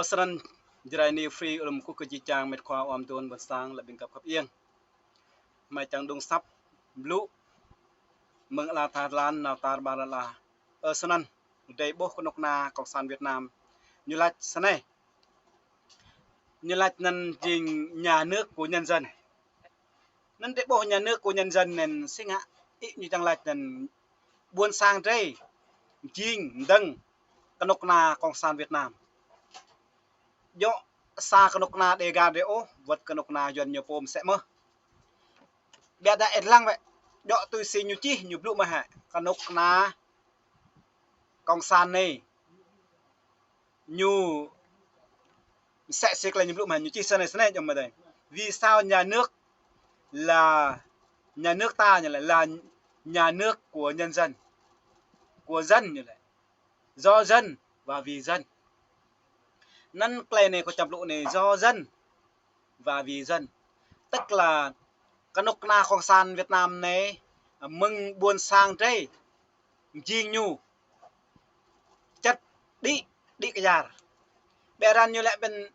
Osran Jirani Free Ulum Kukuji Chang Met Kwa Om Don Bật Sang là bình cập khắp yên. Mai chẳng đông sắp Blue Mừng là Thái Lan nào tar bà là Osran Đây bố con nọc na Cộng sản Việt Nam Như lạch sân này Như lạch nâng trình nhà nước của nhân dân Nên để bố nhà nước của nhân dân nên sinh hạ ít như chẳng lạch nên buôn sang đây Trình đăng Con nọc na Cộng sản Việt Nam do sa kanok na de ga de o vật kanok na yon nyo pom sẽ mơ bia đã lang vậy do tôi xin nhu chi nhu blue mà hả kanok na công san này nhu sẽ xích là nhu blue mà nhu chi sơn này trong mà đây vì sao nhà nước là nhà nước ta như là nhà nước của nhân dân của dân như này do dân và vì dân năn play này có chập lụ này do dân và vì dân tức là cái nục na Cộng sản Việt Nam này mừng buôn sang đây chi nhu chất đi cái nhà bè ran như lại bên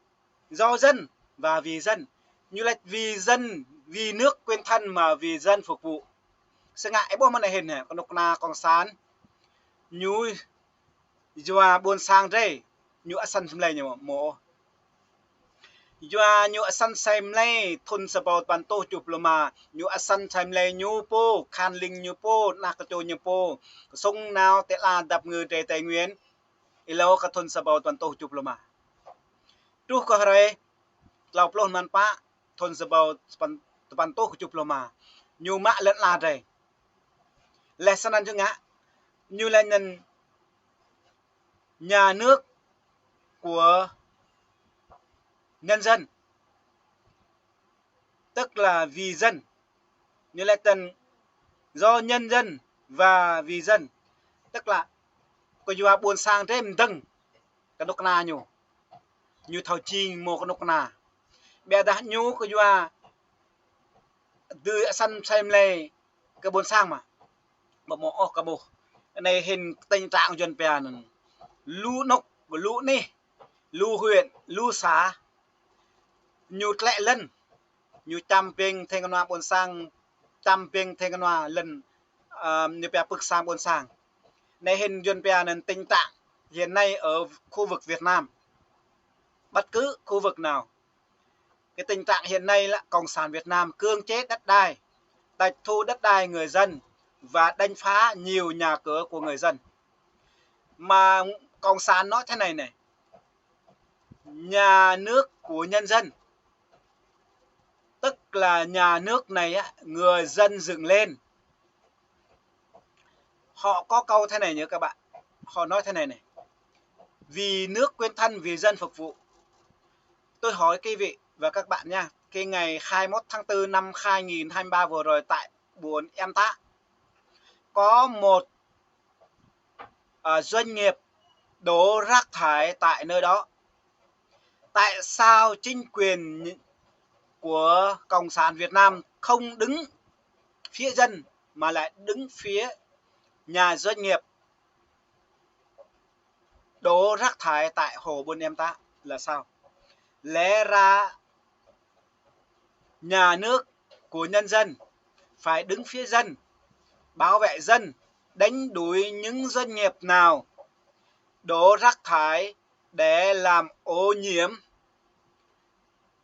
do dân và vì dân như lại vì dân vì nước quên thân mà vì dân phục vụ sẽ ngại bố mà này hình này cái nục na Cộng sản nhu do buôn sang đây nhu sân xem lại nhiều mồ Yua nhu asan xem lay thun sabot banto diploma nhu asan xem lay nhu po khan linh nhu po nakato nhu po sung nào te la đập người tề tề nguyên ilo ka thun sabot banto diploma tu ko hare lau plon man pa thun sabot banto diploma nhu ma lẫn la đây lesson ăn chứ ngã nhu lên nhà nước của nhân dân tức là vì dân như là tần do nhân dân và vì dân tức là có dùa buôn sang thế mình tầng cái nốt na nhủ như thầu chi một cái nốt na bé đã nhú có dùa từ sân xem lề cái buôn sang mà một cái bộ này hình tình trạng dân bè lũ nốc và lũ nè lũ huyện lũ xã nhu lệ lần nhu trăm ping thay con buôn sang trăm ping thay con lần như bè bực sang buôn sang này hình dân bè nên tình trạng hiện nay ở khu vực Việt Nam bất cứ khu vực nào cái tình trạng hiện nay là Cộng sản Việt Nam cưỡng chế đất đai tịch thu đất đai người dân và đánh phá nhiều nhà cửa của người dân mà Cộng sản nói thế này này nhà nước của nhân dân tức là nhà nước này người dân dựng lên họ có câu thế này nhớ các bạn họ nói thế này này vì nước quên thân vì dân phục vụ tôi hỏi quý vị và các bạn nha cái ngày 21 tháng 4 năm 2023 vừa rồi tại Buôn Em Tá có một doanh nghiệp đổ rác thải tại nơi đó tại sao chính quyền của Cộng sản Việt Nam không đứng phía dân mà lại đứng phía nhà doanh nghiệp đổ rác thải tại hồ Buôn Em Tá là sao? Lẽ ra nhà nước của nhân dân phải đứng phía dân, bảo vệ dân, đánh đuổi những doanh nghiệp nào đổ rác thải để làm ô nhiễm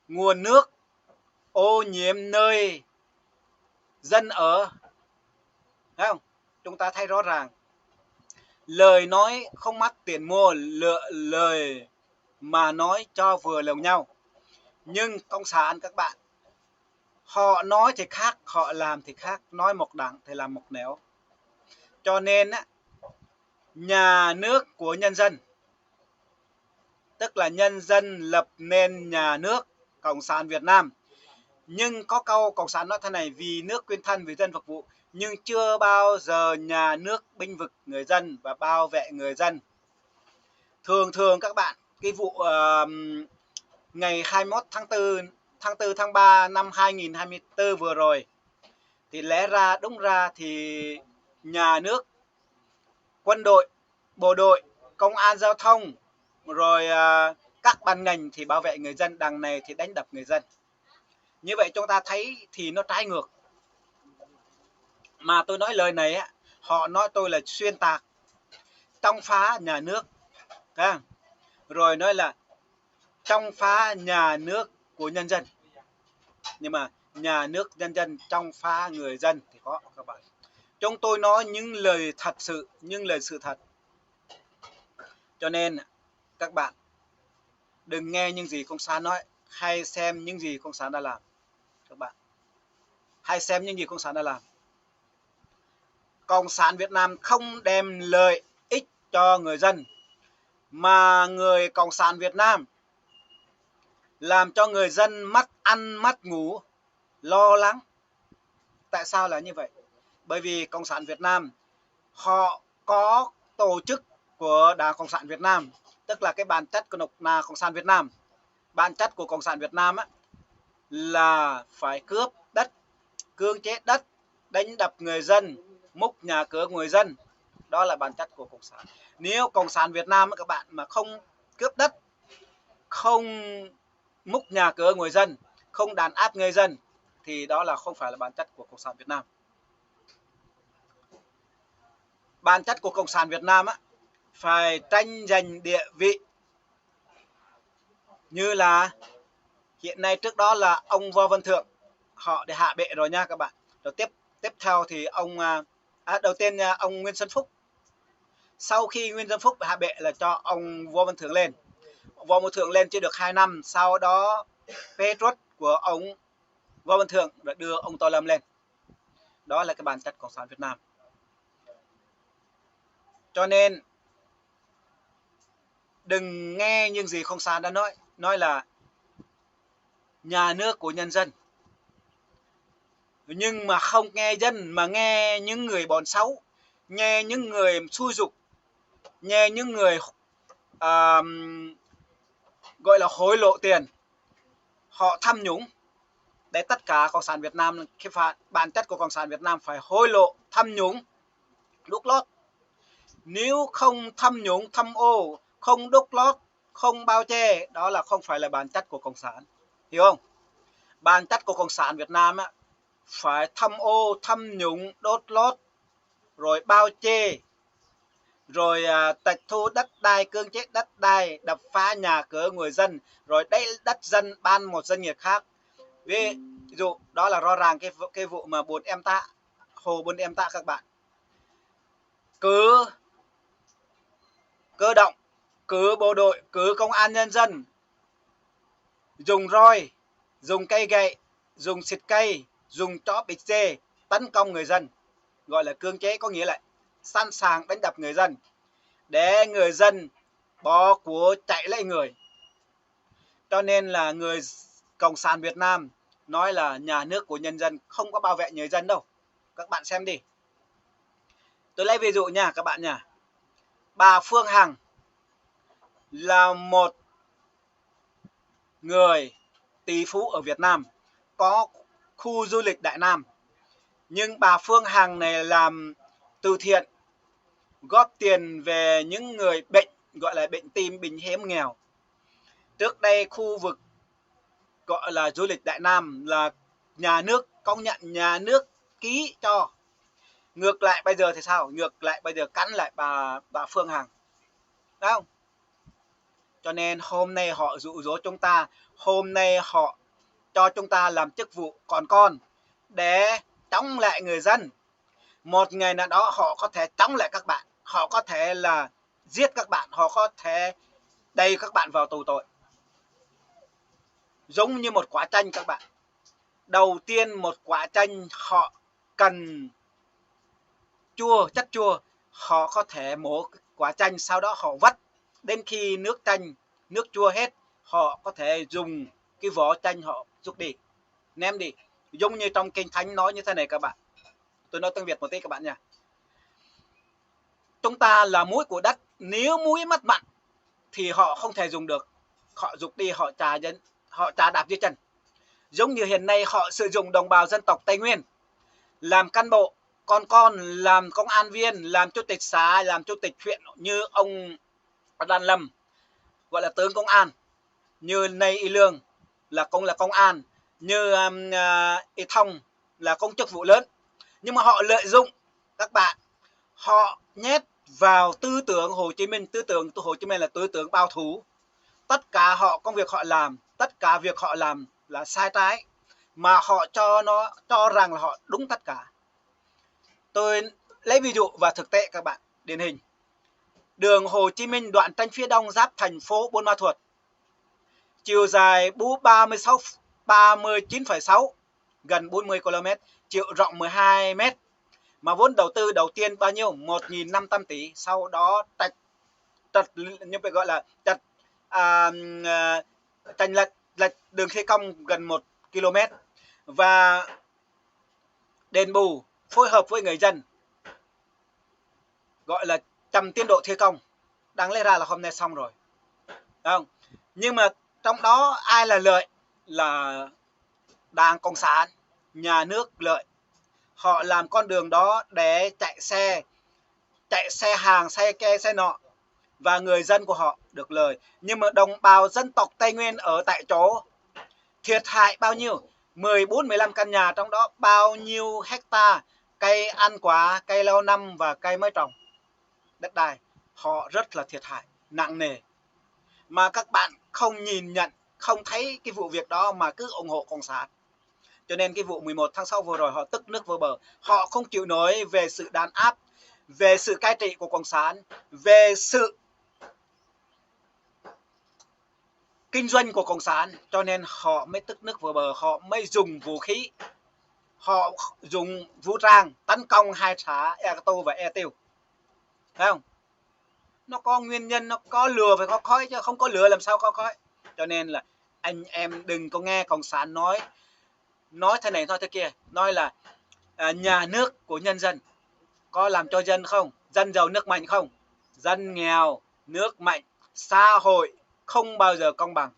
nguồn nước, ô nhiễm nơi dân ở. Thấy không? Chúng ta thấy rõ ràng lời nói không mắc tiền mua, lời mà nói cho vừa lòng nhau. Nhưng Cộng sản các bạn, họ nói thì khác, họ làm thì khác, nói một đằng thì làm một nẻo. Cho nên nhà nước của nhân dân tức là nhân dân lập nên nhà nước Cộng sản Việt Nam. Nhưng có câu Cộng sản nói thế này vì nước quên thân vì dân phục vụ nhưng chưa bao giờ nhà nước bênh vực người dân và bảo vệ người dân. Thường các bạn cái vụ ngày 21 tháng 3 năm 2024 vừa rồi thì lẽ ra đúng ra thì nhà nước, quân đội, bộ đội, công an giao thông rồi các ban ngành thì bảo vệ người dân, đằng này thì đánh đập người dân. Như vậy chúng ta thấy thì nó trái ngược. Mà tôi nói lời này á, họ nói tôi là xuyên tạc, trong phá nhà nước, rồi nói là trong phá nhà nước của nhân dân. Nhưng mà nhà nước nhân dân trong phá người dân thì có các bạn. Chúng tôi nói những lời thật sự, những lời sự thật. Cho nên các bạn đừng nghe những gì Cộng sản nói, hay xem những gì Cộng sản đã làm. Các bạn hãy xem những gì Cộng sản đã làm. Cộng sản Việt Nam không đem lợi ích cho người dân, mà người Cộng sản Việt Nam làm cho người dân mất ăn mất ngủ, lo lắng. Tại sao là như vậy? Bởi vì Cộng sản Việt Nam họ có tổ chức của Đảng Cộng sản Việt Nam, tức là cái bản chất của Cộng sản Việt Nam. Bản chất của Cộng sản Việt Nam á, là phải cướp đất, cưỡng chế đất, đánh đập người dân, múc nhà cửa người dân. Đó là bản chất của Cộng sản. Nếu Cộng sản Việt Nam các bạn mà không cướp đất, không múc nhà cửa người dân, không đàn áp người dân, thì đó là không phải là bản chất của Cộng sản Việt Nam. Bản chất của Cộng sản Việt Nam á, phải tranh giành địa vị. Như là hiện nay, trước đó là ông Võ Văn Thưởng, họ để hạ bệ rồi nha các bạn. Rồi tiếp theo thì đầu tiên ông Nguyễn Xuân Phúc. Sau khi Nguyễn Xuân Phúc hạ bệ là cho ông Võ Văn Thưởng lên. Võ Văn Thưởng lên chưa được 2 năm, sau đó phê truất của ông Võ Văn Thưởng đã đưa ông Tô Lâm lên. Đó là cái bản chất Cộng sản Việt Nam. Cho nên đừng nghe những gì Cộng sản đã nói là nhà nước của nhân dân, nhưng mà không nghe dân, mà nghe những người bọn xấu, nghe những người xui dục, nghe những người gọi là hối lộ tiền, họ tham nhũng. Để tất cả Cộng sản Việt Nam, bản chất của Cộng sản Việt Nam phải hối lộ, tham nhũng, đút lót. Nếu không tham nhũng, tham ô, không đút lót, không bao che, đó là không phải là bản chất của Cộng sản. Hiểu không? Bản chất của Cộng sản Việt Nam á, phải tham ô, tham nhũng, đốt lót, rồi bao che, rồi tịch thu đất đai, cưỡng chế đất đai, đập phá nhà cửa người dân, rồi lấy đất dân ban một doanh nghiệp khác. Ví dụ đó là rõ ràng cái vụ mà hồ Buôn Em Tạ các bạn. Cứ cơ động, cứ bộ đội, cứ công an nhân dân dùng roi, dùng cây gậy, dùng xịt cây, dùng chó bịch dê tấn công người dân, gọi là cưỡng chế, có nghĩa là sẵn sàng đánh đập người dân để người dân bỏ của chạy lấy người. Cho nên là người Cộng sản Việt Nam nói là nhà nước của nhân dân, không có bảo vệ người dân đâu. Các bạn xem đi. Tôi lấy ví dụ nha các bạn nha. Bà Phương Hằng là một người tỷ phú ở Việt Nam, có khu du lịch Đại Nam. Nhưng bà Phương Hằng này làm từ thiện, góp tiền về những người bệnh, gọi là bệnh tim, bệnh hiếm, nghèo. Trước đây khu vực gọi là du lịch Đại Nam là nhà nước công nhận, nhà nước ký cho. Ngược lại bây giờ thì sao? Ngược lại bây giờ cắn lại bà Phương Hằng. Đúng không? Cho nên hôm nay họ dụ dỗ chúng ta, hôm nay họ cho chúng ta làm chức vụ con để chống lại người dân. Một ngày nào đó họ có thể chống lại các bạn, họ có thể là giết các bạn, họ có thể đẩy các bạn vào tù tội. Giống như một quả chanh các bạn. Đầu tiên một quả chanh họ cần chua, chất chua, họ có thể mổ quả chanh, sau đó họ vắt, đến khi nước chanh, nước chua hết, họ có thể dùng cái vỏ chanh họ rút đi, ném đi. Giống như trong Kinh Thánh nói như thế này các bạn. Tôi nói tiếng Việt một tí các bạn nha. Chúng ta là muối của đất, nếu muối mất mặn thì họ không thể dùng được, họ rút đi, họ chà đạp dưới chân. Giống như hiện nay họ sử dụng đồng bào dân tộc Tây Nguyên làm cán bộ, con làm công an viên, làm chủ tịch xã, làm chủ tịch huyện, như ông Đan Lâm gọi là tướng công an. như Nay Y Lương là công an, như Y Thông là công chức vụ lớn, nhưng mà họ lợi dụng các bạn, họ nhét vào tư tưởng Hồ Chí Minh, tư tưởng Hồ Chí Minh là tư tưởng bảo thủ. Tất cả công việc họ làm, tất cả việc họ làm là sai trái, mà họ cho rằng là họ đúng tất cả. Tôi lấy ví dụ và thực tế các bạn, điển hình đường Hồ Chí Minh đoạn tranh phía đông giáp thành phố Buôn Ma Thuột, chiều dài 39,6, gần 40 km, chiều rộng 12 m, mà vốn đầu tư đầu tiên bao nhiêu? 1.500 tỷ, sau đó như vậy gọi là tranh lệch đường thi công gần 1 km, và đền bù phối hợp với người dân gọi là chậm tiến độ thi công, đáng lẽ ra là hôm nay xong rồi, không? Nhưng mà trong đó ai là lợi? Là Đảng Cộng sản, nhà nước lợi. Họ làm con đường đó để chạy xe hàng, xe ke, xe nọ, và người dân của họ được lời. Nhưng mà đồng bào dân tộc Tây Nguyên ở tại chỗ thiệt hại bao nhiêu? 14-15 căn nhà, trong đó bao nhiêu hecta cây ăn quả, cây lâu năm và cây mới trồng, đất đai, họ rất là thiệt hại nặng nề. Mà các bạn không nhìn nhận, không thấy cái vụ việc đó mà cứ ủng hộ Cộng sản. Cho nên cái vụ 11 tháng 6 vừa rồi họ tức nước vỡ bờ. Họ không chịu nổi về sự đàn áp, về sự cai trị của Cộng sản, về sự kinh doanh của Cộng sản, cho nên họ mới tức nước vỡ bờ, họ mới dùng vũ khí, họ dùng vũ trang tấn công hai xã Ea Tô và E Tiêu. Thấy không? Nó có nguyên nhân, nó có lừa phải có khói, chứ không có lừa làm sao có khói. Cho nên là anh em đừng có nghe Cộng sản nói thế này nói thế kia, nói là nhà nước của nhân dân, có làm cho dân không? Dân giàu nước mạnh không? Dân nghèo nước mạnh, xã hội không bao giờ công bằng.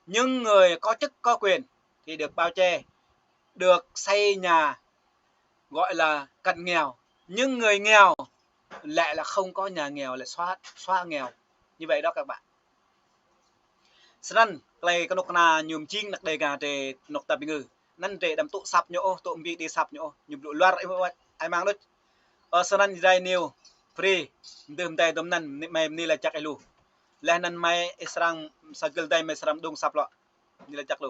Nhưng người có chức có quyền thì được bao che, được xây nhà gọi là cận nghèo, nhưng người nghèo lại là không có nhà nghèo, lại xóa nghèo. Như vậy đó các bạn. Senan play cái nọc na nhum ching nak dega te nok ta bingu nan te dam tu sap nyo tu mbi di sap nyo nhum lu luar ai manglut senan dai new free ndem tay dom nan mai ni la chak elu lah nan mai israng sagel dai mai sram dong sap lo ni la chak lu